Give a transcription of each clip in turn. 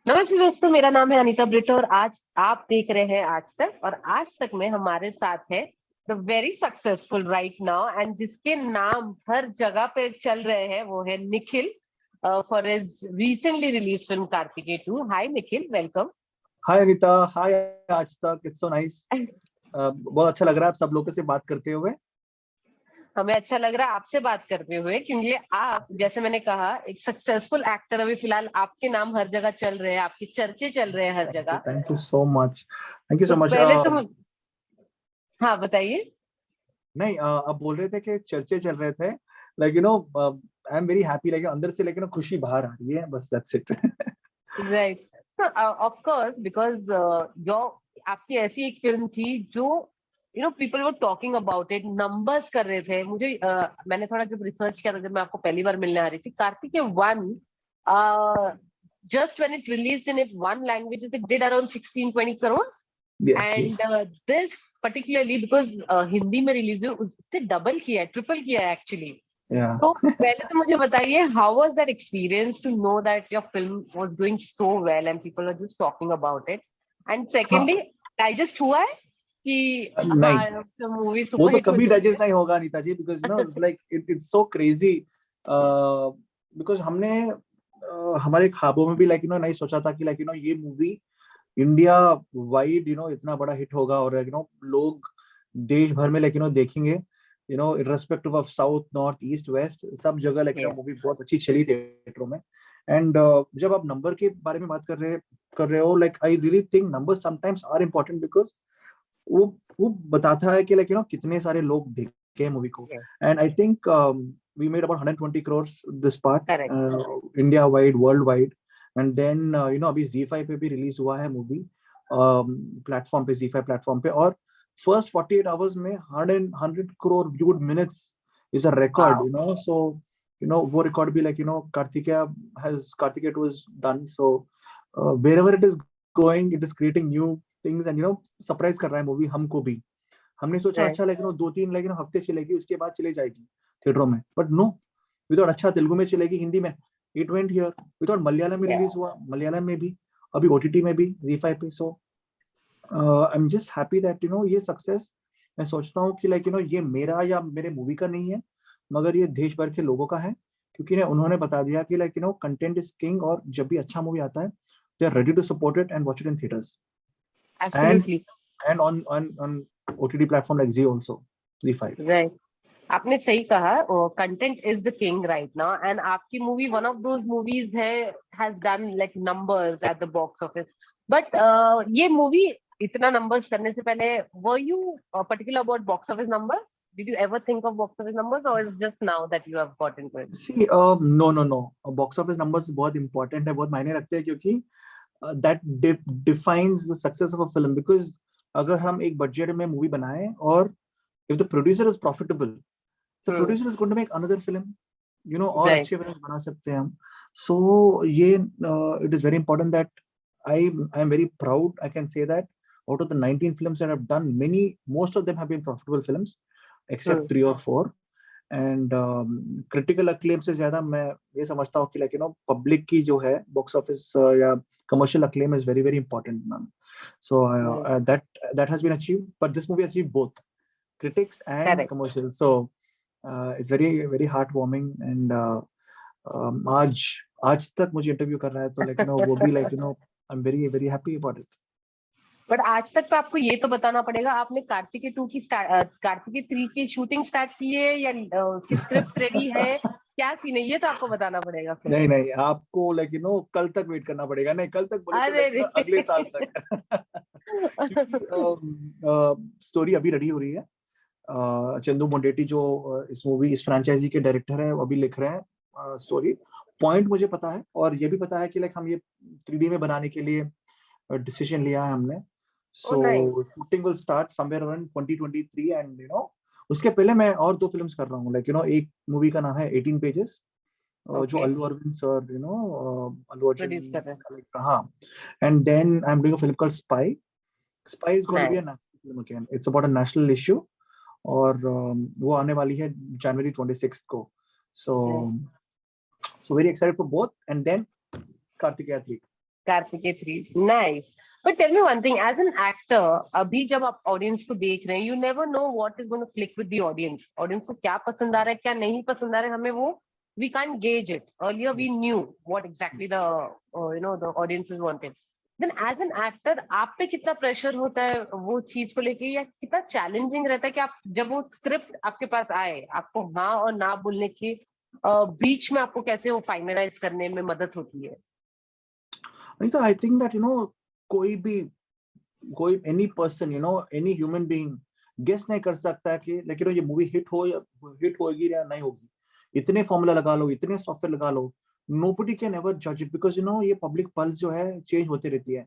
नमस्ते दोस्तों, मेरा नाम है अनीता ब्रिटो और आज आप देख रहे हैं आज तक। और आज तक में हमारे साथ है the very successful right now and जिसके नाम हर जगह पे चल रहे हैं, वो है Nikhil for his recently release film Karthikeya 2। Hi Nikhil, welcome. Hi Anita, hi Aaj Tak. It's so nice. बहुत अच्छा लग रहा है आप सब लोगों से बात करते हुए। हमें अच्छा लग रहा है आपसे बात करते हुए, क्योंकि आप, जैसे मैंने कहा, एक सक्सेसफुल एक्टर। अभी फिलहाल आपके नाम हर जगह चल रहे हैं, आपके चर्चे चल रहे हैं हर जगह। Thank you so much, thank you तो सो मच। पहले तुम, हाँ बताइए। नहीं, आप बोल रहे थे कि चर्चे चल रहे थे। Like you know, I am very happy. Like अंदर से लेकिन खुशी बाहर आ रही है, बस that's it. Right, of course, because जो आपकी ऐसी एक फिल्म थी जो people were talking about it, numbers कर रहे थे। मुझे मैंने थोड़ा जब रिसर्च किया था, जब मैं आपको पहली बार मिलने आ रही थी, Kartikeya 1 just when it released in it one language, it did around 16-20 crores. Yes And yes. this particularly because Hindi में रिलीज हुई, उससे डबल किया है, ट्रिपल किया है एक्चुअली। या तो पहले तो मुझे बताइए, how was that experience to know that your film was doing so well and people were just talking about it? And secondly, digest हुआ है कि नहीं, हाँ मूवी वो सुपर तो हिट हो कभी चुकी डाइजेस्ट नहीं होगा Anita ji, because like it's so crazy. Because हमने हमारे ख्वाबों में भी लाइक नहीं सोचा था कि लाइक ये मूवी इंडिया वाइड इतना बड़ा हिट होगा, और लोग देश भर में देखेंगे। Irrespective of south, north, east, west, सब जगह है। मूवी बहुत अच्छी चली थिएटरों में। एंड जब आप नंबर के बारे में बात कर रहे हो, like I really think numbers sometimes are important, because वो बताता है कि कितने सारे लोग देखे मूवी को। And I think we made about 120 crores this part, correct. India wide, worldwide. And then अभी Z5 पे भी रिलीज हुआ है मूवी, प्लेटफॉर्म पे, Z5 प्लेटफॉर्म पे। और फर्स्ट 48 आवर्स में 100 crore viewed minutes is a record, so वो रिकॉर्ड भी Karthikeya 2 is done. So wherever it is going, it is creating new things, and surprise कर रहा है मूवी हमको भी। हमने सोचा अच्छा लेकिन 2-3 हफ्ते चलेगी, उसके बाद चले जाएगी थिएटरों में, बट नो, विदाउट अच्छा तेलुगु में चलेगी, हिंदी में। It went here, without Malayalam में रिलीज हुआ, मलयालम में भी, अभी ओटीटी में भी, Z5 पे। So I am just happy that ये सक्सेस, मैं सोचता हूँ कि ये मेरा या मेरे मूवी का नहीं है, मगर ये देश भर के लोगों का है, क्योंकि उन्होंने बता दिया कि कंटेंट इज किंग, और जब भी अच्छा मूवी आता है, they are ready to support it and watch it in theatres absolutely. and on OTT platform like Z also, Z5. Right, आपने सही कहा। Content is the king right now, and आपकी movie one of those movies है, has done like numbers at the box office. But ये movie इतना numbers करने से पहले, were you particular about box office numbers? Did you ever think of box office numbers, और it's just now that you have got into it? See, no. Box office numbers बहुत important है, बहुत मायने रखते हैं, क्योंकि that defines the success of a film. Because अगर हम एक बजट में मूवी बनाएं, और if the producer is profitable, the producer is going to make another film, और राइट। अच्छे फिल्म बना सकते हैं हम। So ये it is very important that I am very proud, I can say that out of the 19 films that I've done, most of them have been profitable films, except 3 or 4. And critical acclaim से ज्यादा मैं ये समझता हूँ कि public की जो है बॉक्स ऑफिस या commercial acclaim is very very important, ma'am. So that has been achieved, but this movie achieved both critics and correct. commercial. So it's very very heartwarming. And आज तक मुझे इंटरव्यू कर रहा है, तो वो भी I'm very very happy about it. But आज तक तो आपको ये तो बताना पड़ेगा, आपने कार्तिकेय 2 की कार्तिकेय 3 की शूटिंग स्टार्ट की है या उसकी स्क्रिप्ट रेडी है? क्या सीन है, ये तो आपको बताना पड़ेगा फिर। नहीं, आपको कल तक वेट करना पड़ेगा। नहीं, कल तक बोले अरे तो अगले साल तक। क्योंकि स्टोरी अभी रेडी हो रही है। चंदू मोंडेटी जो इस फ्रेंचाइजी के डायरेक्टर है, अभी लिख रहे हैं स्टोरी। पॉइंट मुझे पता है, और ये भी पता है कि हम ये 3D में बनाने के लिए डिसीजन लिया है हमने। So shooting will start somewhere around 2023, and उसके पहले मैं और 2 फिल्म्स कर रहा हूँ। एक मूवी का नाम है 18 पेजेस, जो अल्लू अरविंद सर, अल्लू प्रोड्यूस कर रहे अर्जुन, हाँ। And then I am doing a film called spy is going to be हैं। A national film again, it's about a national issue, और वो आने वाली है जनवरी 26 को। So very excited for both, and then Karthikeya 3। Karthikeya 3, nice. But tell me one thing, as an actor, अभी जब आप ऑडियंस को देख रहे हैं, you never know what is going to click with the audience. Audience को क्या पसंद आ रहा है, क्या नहीं पसंद आ रहा है, हमें वो we can't gauge it. Earlier we knew what exactly the the audiences wanted. Then as an actor, आप पे कितना प्रेशर होता है वो चीज को लेके, या कितना चैलेंजिंग रहता है कि आप जब वो स्क्रिप्ट आपके पास आए, आपको हाँ और ना बोलने के बीच में आपको कैसे वो फाइनलाइज करने में मदद होती है? नहीं तो आई थिंक दैट कोई any person any human being guess नहीं कर सकता कि लेकिन ये मूवी हिट होगी या नहीं होगी. इतने फॉर्मूला लगा लो, इतने सॉफ्टवेयर लगा लो, nobody can ever judge it because ये पब्लिक पल्स जो है चेंज होती रहती है.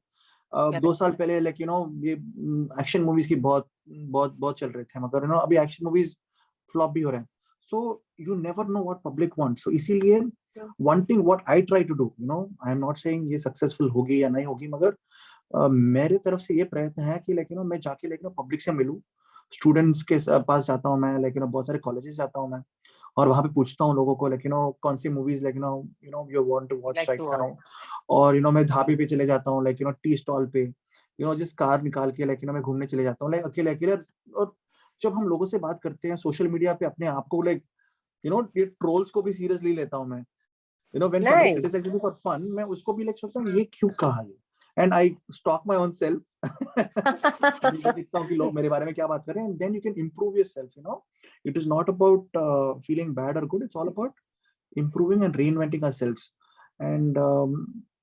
2 साल पहले ये एक्शन मूवीज की बहुत बहुत बहुत चल रहे थे, मगर अभी एक्शन मूवीज फ्लॉप भी हो रहे हैं. So you never know what public wants. So इसीलिए one thing what I try to do, I am not saying ये सक्सेसफुल होगी या नहीं होगी, मगर मेरे तरफ से ये प्रयत्न है कि मैं जाके पब्लिक से मिलूं. स्टूडेंट्स के पास जाता हूँ मैं, बहुत सारे कॉलेजेस जाता हूँ मैं, और वहां पे पूछता हूँ लोगों को कौन सी movies you want to watch right now. और मैं ढाबे पे चले जाता हूँ, टी स्टॉल पे, जिस कार निकाल के मैं घूमने चले जाता हूँ अकेले अकेले. और जब हम लोगों से बात करते हैं सोशल मीडिया पे, अपने आप को ये ट्रोल्स को भी सीरियसली लेता हूँ मैं. When somebody criticizes me for fun, मैं उसको भी सोचता हूँ ये क्यों कहा ये, and I stalk my own self. देखता हूँ कि लोग मेरे बारे में क्या बात कर रहे हैं, and then you can improve yourself. It is not about feeling bad और good, it's all about improving and reinventing ourselves. And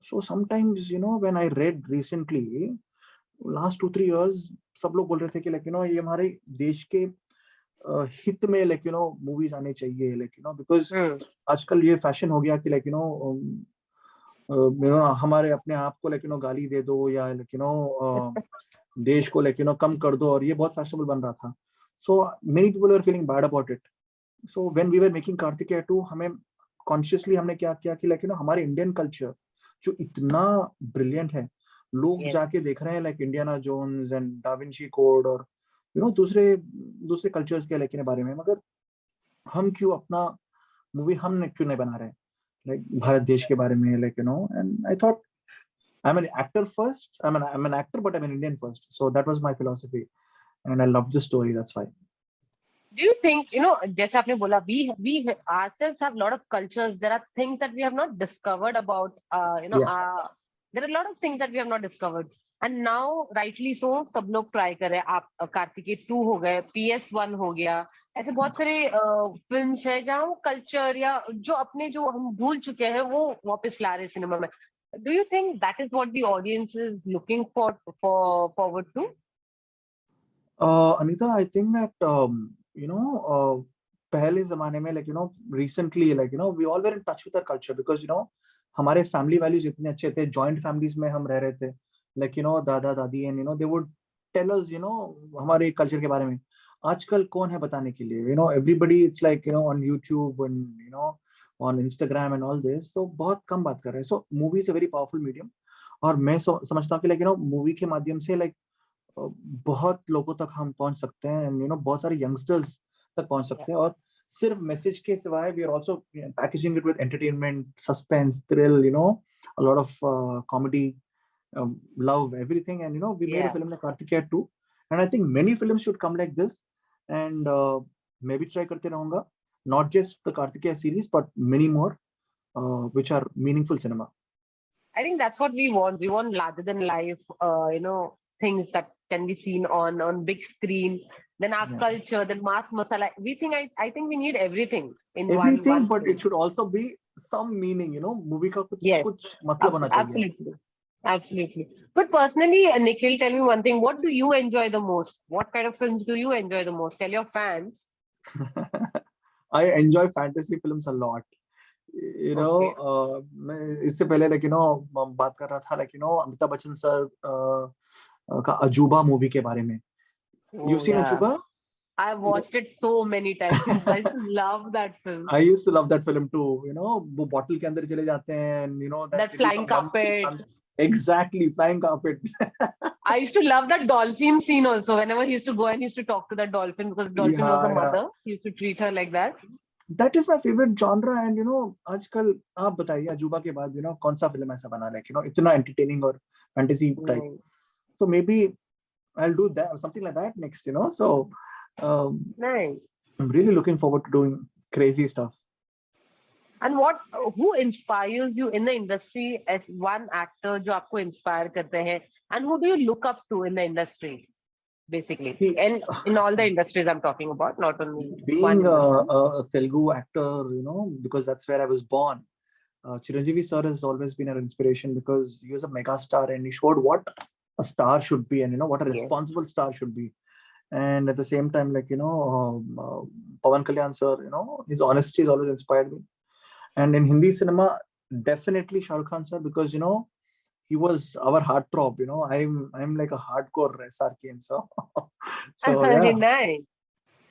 so sometimes when I read recently last 2-3 years, सब लोग बोल रहे थे कि ये हमारे देश के हित में मूवीज आने चाहिए, बिकॉज आजकल ये फैशन हो गया कि हमारे अपने आप को गाली दे दो, या देश को कम कर दो, और ये बहुत फैशनेबल बन रहा था. So many people were feeling bad about it. So when we were making Karthikeya 2, हमें कॉन्शियसली हमने क्या किया कि हमारे इंडियन कल्चर जो इतना ब्रिलियंट है, लोग जाके देख रहे हैं Indiana Jones and Da Vinci Code और दूसरे कल्चर्स के बारे में, मगर हम क्यों अपना मूवी हम क्यों नहीं बना रहे भारत देश के बारे में, and I thought I'm an actor first. I'm an actor, but I'm an Indian first. So that was my philosophy, and I love the story. That's why. Do you think, जैसे आपने बोला, we ourselves have a lot of cultures. There are things that we have not discovered about, there are a lot of things that we have not discovered. And now, rightly so, सब लोग try कर रहे हैं. आप कार्तिकेय 2 हो गए, PS1 हो गया, ऐसे बहुत सारे फिल्म्स हैं जहाँ वो कल्चर या जो हम भूल चुके हैं वो वापस ला रहे सिनेमा में. Do you think that is what the audience is looking forward to? Anita, I think that पहले जमाने में recently we all were in touch with our culture because हमारे family values इतने अच्छे थे, joint families में हम रह रहे थे, दादा दादी, and they would tell us हमारे culture के बारे में. आजकल कौन है बताने के लिए? Everybody it's on YouTube and on Instagram and all this, so बहुत कम बात कर रहे हैं. So movie is a very powerful medium, और मैं समझता हूँ कि movie के माध्यम से बहुत लोगों तक हम पहुंच सकते हैं, बहुत सारे यंगस्टर्स तक पहुंच सकते हैं, और सिर्फ मैसेज के सिवाय we are also packaging it with entertainment, suspense, thrill, a lot of comedy, love, everything, and we made a film like Karthikeya 2, and I think many films should come like this, and मैं भी try करते रहूंगा, not just the Karthikeya series but many more which are meaningful cinema. I think that's what we want. We want larger than life, things that can be seen on big screen. Then our culture, then mass masala. I think we need everything in everything, one but film. it should also be some meaning. Movie का कुछ मतलब होना चाहिए. Absolutely. But personally, Nikhil, tell me one thing. What do you enjoy the most? What kind of films do you enjoy the most? Tell your fans. I enjoy fantasy films a lot. मैं इससे पहले बात कर रहा था Amitabh Bachchan sir का अजूबा movie के बारे में. You've seen Ajuba? I've watched it so many times. I used to love that film. I used to love that film too. वो बॉटल के अंदर चले जाते हैं, that flying carpet. Exactly, flying carpet. I used to love that dolphin scene also. Whenever he used to go and he used to talk to that dolphin, because dolphin was the mother. He used to treat her like that. That is my favorite genre, and आजकल आप बताइए अजूबा के बाद कौन सा film ऐसा बना like इतना entertaining और fantasy type. Nice. So maybe I'll do that or something like that next. So Nice. I'm really looking forward to doing crazy stuff. And who inspires you in the industry as one actor जो आपको inspire करते हैं, and who do you look up to in the industry basically, See, and in all the industries I'm talking about, not only one being industry. a Telugu actor, because that's where I was born. Chiranjeevi sir has always been an inspiration because he was a mega star and he showed what a star should be and what a Yes. responsible star should be. And at the same time, like Pawan Kalyan sir, his honesty has always inspired me. And in Hindi cinema, definitely Shah Rukh Khan sir, because he was our heartthrob. I'm like a hardcore SRK, so yeah. Nice.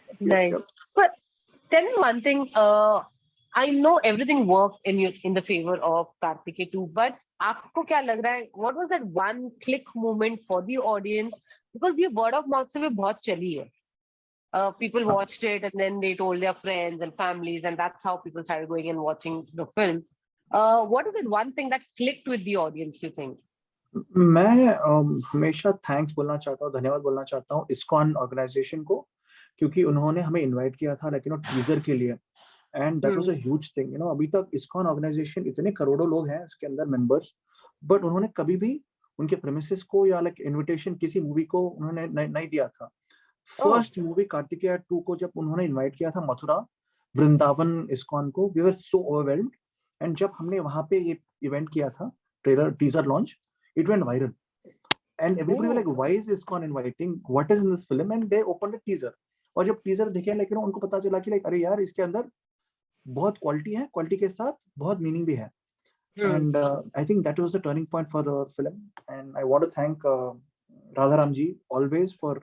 Yep, Nice. yep. But tell me one thing. I know everything worked in the favor of Karthikeya too, but आपको क्या लग रहा है? What was that one click moment for the audience? Because ये word of mouth से भी बहुत चली है. People watched it and then they told their friends and families, and that's how people started going and watching the film. What is that one thing that clicked with the audience, you think? मैं हमेशा thanks बोलना चाहता हूँ, धन्यवाद बोलना चाहता हूँ ISKCON organisation को, क्योंकि उन्होंने हमें इनवाइट किया था लेकिन टीजर के लिए, and that was a huge thing. अभी तक इस्कॉन ऑर्गेनाइजेशन इतने करोड़ों लोग हैं उसके अंदर मेंबर्स, बट उन्होंने कभी भी उनके प्रेमिसेस को या लाइक इनविटेशन किसी मूवी को उन्होंने नहीं दिया था. फर्स्ट मूवी कार्तिकेय 2 को जब उन्होंने इनवाइट किया था मथुरा वृंदावन इस्कॉन को, we were so overwhelmed. And जब हमने वहां पे ये इवेंट किया था, trailer teaser launch, it went viral and everybody was like, why is ISKCON inviting, what is in this film? And they opened the teaser, और जब टीजर देखे लेकिन उनको पता चला कि लाइक अरे यार इसके अंदर बहुत क्वालिटी है, क्वालिटी के साथ बहुत मीनिंग भी है. And I think that was the turning point for the film, and I want to thank Radharam ji always for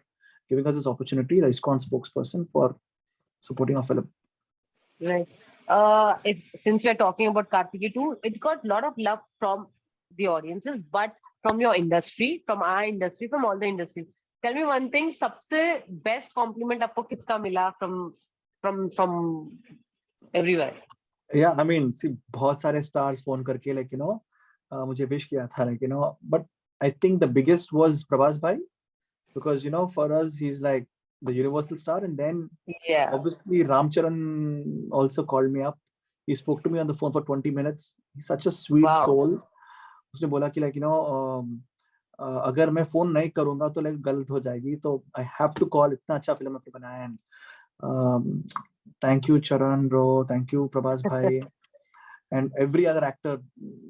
giving us this opportunity, the ISKCON spokesperson, for supporting our film. Right. Since we're talking about Karthikeya 2, it got a lot of love from the audiences, but from your industry, from our industry, from all the industries. Tell me one thing, सबसे best compliment आपको किसका मिला from everywhere? Yeah, I mean, see, बहुत सारे stars phone करके like मुझे wish किया था like but I think the biggest was Prabhas bhai, because for us he's like the universal star, and then obviously Ramcharan also called me up. He spoke to me on the phone for 20 minutes. He's such a sweet soul. उसने बोला कि like अगर मैं phone नहीं करूंगा तो like गलत हो जाएगी, तो I have to call. इतना अच्छा फिल्म आपने बनाया है. Thank you Charan bro, thank you Prabhas bhai and every other actor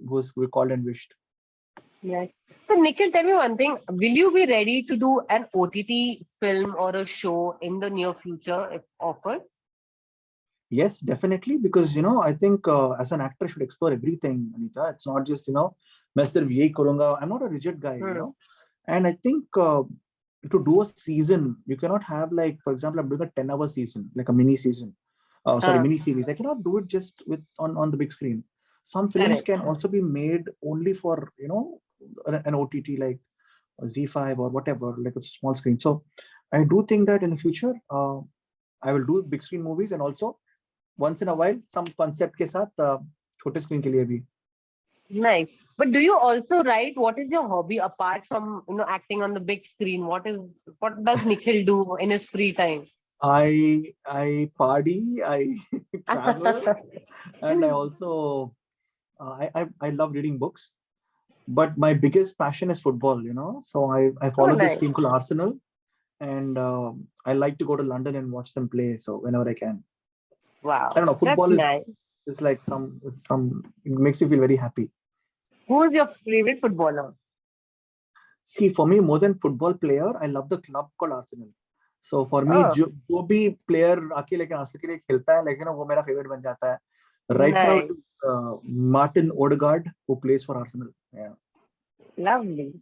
who's we called and wished. Yes. So Nikhil, tell me one thing, will you be ready to do an OTT film or a show in the near future if offered? Yes, definitely, because I think as an actor should explore everything, Anita. It's not just मैं सिर्फ यही करूंगा. I'm not a rigid guy, and I think to do a season, you cannot have like, for example, I'm doing a 10-hour season, like a mini season. Mini series. I cannot do it just on the big screen. Some films can also be made only for an OTT like Z5 or whatever, like a small screen. So I do think that in the future I will do big screen movies, and also once in a while some concept के साथ छोटे screen के लिए भी. Nice. But do you also write? What is your hobby apart from acting on the big screen? What does Nikhil do in his free time? I party, I travel, and I also I love reading books. But my biggest passion is football. So I follow this team called Arsenal, and I like to go to London and watch them play. So whenever I can. Wow. I don't know. Football is like some. It makes you feel very happy. Who is your favorite footballer? See, for me, more than football player, I love the club called Arsenal. So for me, जो भी player आके लेकिन Arsenal के लिए खेलता है, लेकिन वो मेरा favorite बन जाता है. Right now, Martin Odegaard, who plays for Arsenal. Yeah. Lovely.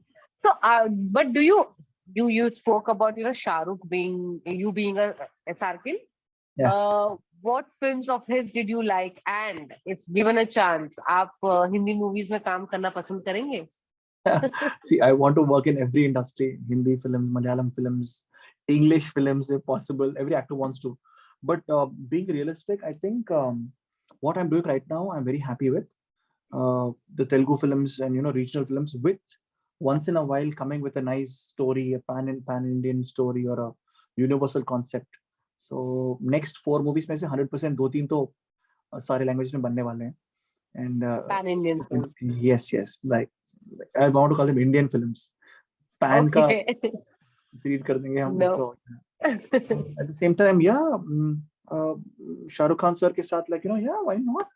So, but do you spoke about Shah Rukh being a SRK? Yeah. What films of his did you like? And if given a chance, आप Hindi movies में काम करना पसंद करेंगे? See, I want to work in every industry: Hindi films, Malayalam films, English films, if possible. Every actor wants to. But being realistic, I think what I'm doing right now, I'm very happy with the Telugu films and regional films, with once in a while coming with a nice story, a pan Indian story or a universal concept. So next 4 movies में से 100% 2-3 तो सारे language में बनने वाले हैं. And Pan Indian films. yes, like I want to call them Indian films. Pan का read कर देंगे हम. No. So at the same time, Shah Rukh Khan sir के साथ, like why not?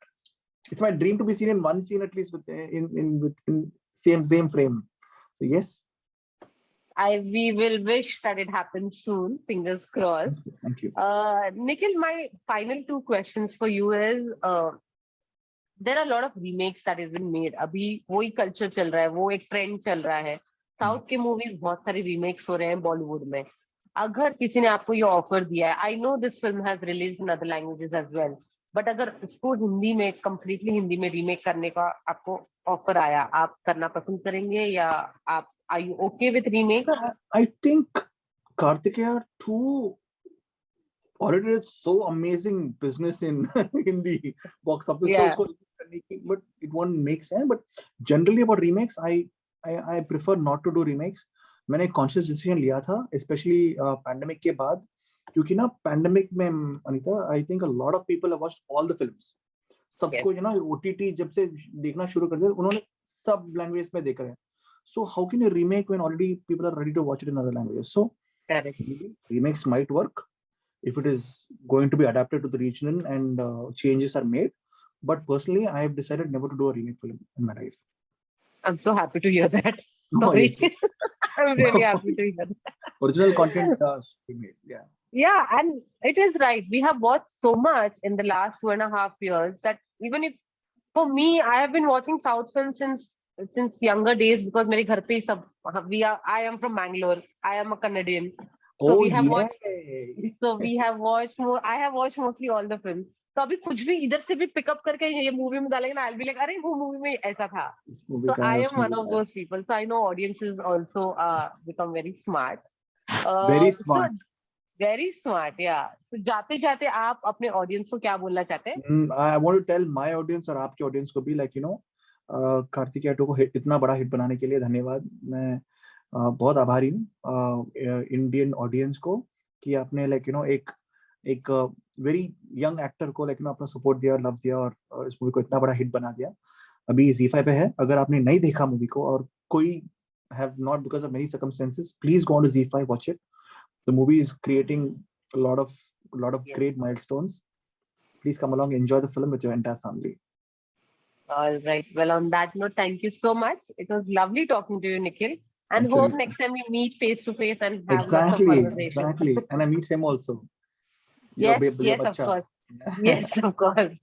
It's my dream to be seen in one scene at least with in same frame. So yes. We will wish that it happens soon. Fingers crossed. Thank you. Nikhil, my final 2 questions for you is, there are a lot of remakes that has been made. अभी वही culture चल रहा है, वो एक trend चल रहा है. South के movies बहुत सारे remakes हो रहे हैं Bollywood में. अगर किसी ने आपको ये offer दिया है, I know this film has released in other languages as well, but अगर इसको हिंदी में completely हिंदी में remake करने का आपको offer आया, आप करना पसंद करेंगे या आप are you okay with remake? I think Karthikeya 2 already did so amazing business in Hindi box office. Yeah. So but it won't make sense. But generally about remakes, I prefer not to do remakes. मैंने conscious decision लिया था, especially pandemic के बाद, क्योंकि ना pandemic में Anita, I think a lot of people have watched all the films. सबको OTT जब से देखना शुरू कर दिया, उन्होंने सब languages में देख रहे हैं. So how can you remake when already people are ready to watch it in other languages? So remakes might work if it is going to be adapted to the regional and changes are made. But personally, I have decided never to do a remake film in my life. I'm so happy to hear that. Sorry. Yes. I'm really happy to hear that. Original content remade, yeah. Yeah, and it is right. We have watched so much in the last 2.5 years that even if, for me, I have been watching South films since younger days, because मेरे घर पे सब I am from Bangalore. I am a Canadian. So we have watched. So we have watched more. I have watched mostly all the films. तो अभी कुछ भी इधर से भी पिकअप करके ये मूवी में डालेंगे ना, I'll be like, अरे वो मूवी में ऐसा था. So I am one of those people. So I know audiences also become very smart. Very smart. So, very smart, yeah. So जाते जाते आप अपने audience को क्या बोलना चाहते हैं? I want to tell my audience और आपके audience को भी, like कार्तिकेय 2 को इतना बड़ा हिट बनाने के लिए धन्यवाद. मैं बहुत आभारी हूँ इंडियन ऑडियंस को कि आपने एक वेरी यंग एक्टर को अपना सपोर्ट दिया, लव दिया और इस मूवी को इतना बड़ा हिट बना दिया. अभी ZEE5 पे है. अगर आपने नहीं देखा मूवी को और कोई have not because of many circumstances, please go on to ZEE5, watch it. The movie is creating a lot of great milestones. Please come along, enjoy the film with your entire family. All right. Well, on that note, thank you so much. It was lovely talking to you, Nikhil. And hope next time we meet face to face and have lots of conversation. Exactly. And I meet him also. Yes, of course. Yes, of course.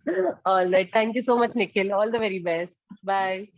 All right. Thank you so much, Nikhil. All the very best. Bye.